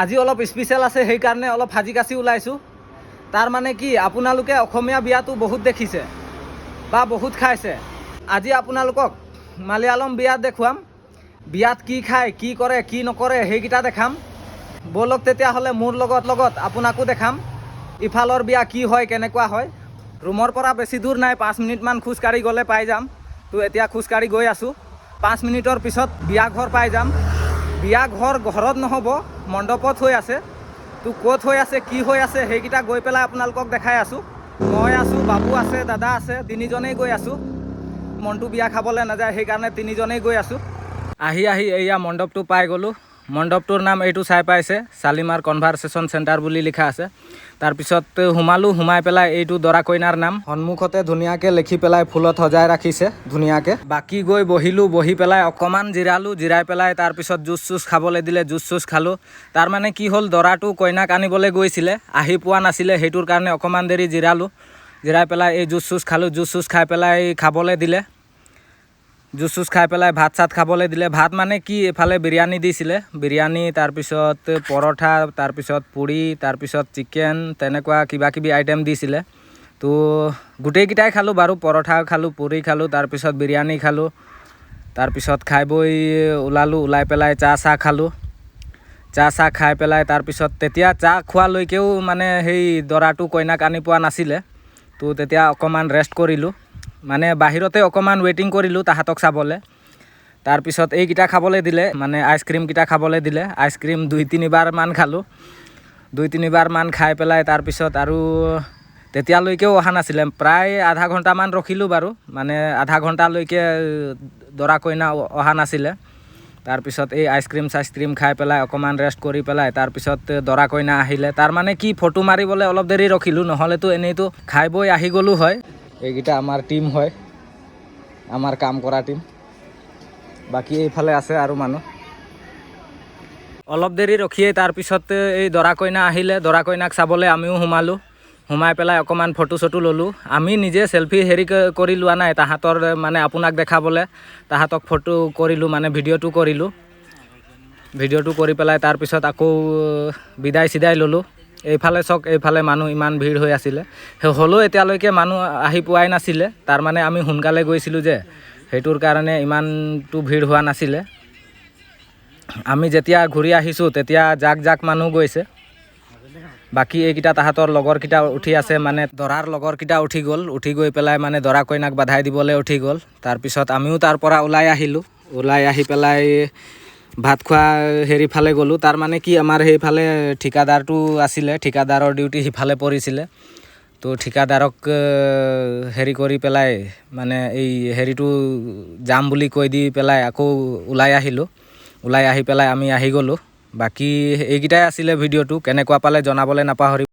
আজি অলপ স্পেচিয়েল আছে, সেইকাৰণে অলপ সাজি কাচি ওলাইছোঁ। তাৰ মানে কি, আপোনালোকে অসমীয়া বিয়াটো বহুত দেখিছে বা বহুত খাইছে। আজি আপোনালোকক মালয়ালম বিয়াত দেখুৱাম। বিয়াত কি খায়, কি কৰে, কি নকৰে সেইকেইটা দেখাম। ব'লক তেতিয়াহ'লে মোৰ লগত আপোনাকো দেখাম ইফালৰ বিয়া কি হয়, কেনেকুৱা হয়। ৰুমৰ পৰা বেছি দূৰ নাই, 5 মিনিটমান খোজকাঢ়ি গ'লে পাই যাম। তো এতিয়া খোজকাঢ়ি গৈ আছোঁ। 5 মিনিটৰ পিছত বিয়া ঘৰ পাই যাম। বিয়া ঘৰত নহ'ব, মণ্ডপত হৈ আছে। তো ক'ত হৈ আছে, কি হৈ আছে সেইকেইটা গৈ পেলাই আপোনালোকক দেখাই আছোঁ। মই আছোঁ, বাবু আছে, দাদা আছে, 3জনেই গৈ আছোঁ। মনটো বিয়া খাবলৈ নাযায়, সেইকাৰণে 3জনেই গৈ আছোঁ। আহি এয়া মণ্ডপটো পাই গ'লোঁ। মণ্ডপটোৰ নাম এইটো চাই পাইছে, শালিমাৰ কনভাৰচেশ্যন চেণ্টাৰ বুলি লিখা আছে। তাৰপিছত সোমাই পেলাই এইটো দৰা কইনাৰ নাম সন্মুখতে ধুনীয়াকৈ লিখি পেলাই ফুলত সজাই ৰাখিছে ধুনীয়াকৈ। বাকী গৈ বহি পেলাই অকণমান জিৰালোঁ। জিৰাই পেলাই তাৰপিছত জুচ চুচ খাবলৈ দিলে, জুচ চুচ খালোঁ। তাৰমানে কি হ'ল, দৰাটো কইনাক আনিবলৈ গৈছিলে, আহি পোৱা নাছিলে, সেইটোৰ কাৰণে অকণমান দেৰি জিৰালোঁ। জিৰাই পেলাই এই জুচ চুচ খালোঁ। জুচ চুচ খাই পেলাই খাবলৈ দিলে। জুচ চুচ খাই পেলাই ভাত চাত খাবলৈ দিলে। ভাত মানে কি, এফালে বিৰিয়ানী দিছিলে, বিৰিয়ানী, তাৰপিছত পৰঠা, তাৰপিছত পুৰি, তাৰপিছত চিকেন, তেনেকুৱা কিবা কিবি আইটেম দিছিলে। তো গোটেইকেইটাই খালোঁ বাৰু। পৰঠা খালোঁ, পুৰি খালোঁ, তাৰপিছত বিৰিয়ানী খালোঁ। তাৰপিছত খাই বৈ ওলাই পেলাই চাহ খালোঁ। চাহ খাই পেলাই তাৰপিছত তেতিয়া চাহ খোৱালৈকেও মানে সেই দৰাটো কইনাক আনি পোৱা নাছিলে। তো তেতিয়া অকণমান ৰেষ্ট কৰিলোঁ, মানে বাহিৰতে অকণমান ৱেইটিং কৰিলোঁ তাহাঁতক চাবলৈ। তাৰপিছত এইকেইটা খাবলৈ দিলে, মানে আইচক্ৰীমকেইটা খাবলৈ দিলে। আইচক্ৰীম 2-3বাৰমান খালোঁ। 2-3বাৰমান খাই পেলাই তাৰপিছত আৰু তেতিয়ালৈকেও অহা নাছিলে। প্ৰায় আধা ঘণ্টামান ৰখিলোঁ বাৰু, মানে আধা ঘণ্টালৈকে দৰা কইনা অহা নাছিলে। তাৰপিছত এই আইচক্ৰীম খাই পেলাই অকণমান ৰেষ্ট কৰি পেলাই তাৰপিছত দৰা কইনা আহিলে। তাৰমানে কি, ফটো মাৰিবলৈ অলপ দেৰি ৰখিলোঁ, নহ'লেতো এনেইতো খাই বৈ আহি গ'লোঁ হয়। এইকেইটা আমাৰ টীম হয়, আমাৰ কাম কৰা টীম। বাকী এইফালে আছে আৰু মানুহ। অলপ দেৰি ৰখিয়েই তাৰপিছত এই দৰা কইনা আহিলে। দৰা কইনাক চাবলৈ আমিও সোমাই পেলাই অকণমান ফটো চটো ল'লোঁ। আমি নিজে চেল্ফি কৰি লোৱা নাই, তাহাঁতৰ মানে আপোনাক দেখাবলৈ তাহাঁতক ফটো কৰিলোঁ, মানে ভিডিঅ'টো কৰিলোঁ। ভিডিঅ'টো কৰি পেলাই তাৰপিছত আকৌ বিদায় ল'লোঁ। এইফালে চাওক, এইফালে মানুহ ইমান ভিৰ হৈ আছিলে। হ'লেও এতিয়ালৈকে মানুহ আহি পোৱাই নাছিলে। তাৰমানে আমি সোনকালে গৈছিলোঁ যে, সেইটোৰ কাৰণে ইমানটো ভিৰ হোৱা নাছিলে। আমি যেতিয়া ঘূৰি আহিছোঁ তেতিয়া জাক মানুহ গৈছে। বাকী এইকেইটা তাহাঁতৰ লগৰকেইটা উঠি আছে, মানে দৰাৰ লগৰকেইটা উঠি গ'ল। উঠি গৈ পেলাই মানে দৰা কইনাক বাধাই দিবলৈ উঠি গ'ল। তাৰপিছত আমিও তাৰ পৰা ওলাই আহিলোঁ। ওলাই আহি পেলাই ভাত খোৱা হেৰিফালে গ'লোঁ। তাৰমানে কি, আমাৰ সেইফালে ঠিকাদাৰটো আছিলে, ঠিকাদাৰৰ ডিউটি সিফালে পৰিছিলে। তো ঠিকাদাৰক হেৰি কৰি পেলাই, মানে এই হেৰিটো যাম বুলি কৈ দি পেলাই আকৌ ওলাই আহিলোঁ। ওলাই আহি পেলাই আমি আহি গ'লোঁ। বাকী এইকেইটাই আছিলে ভিডিঅ'টো। কেনেকুৱা পালে জনাবলৈ নাপাহৰিব।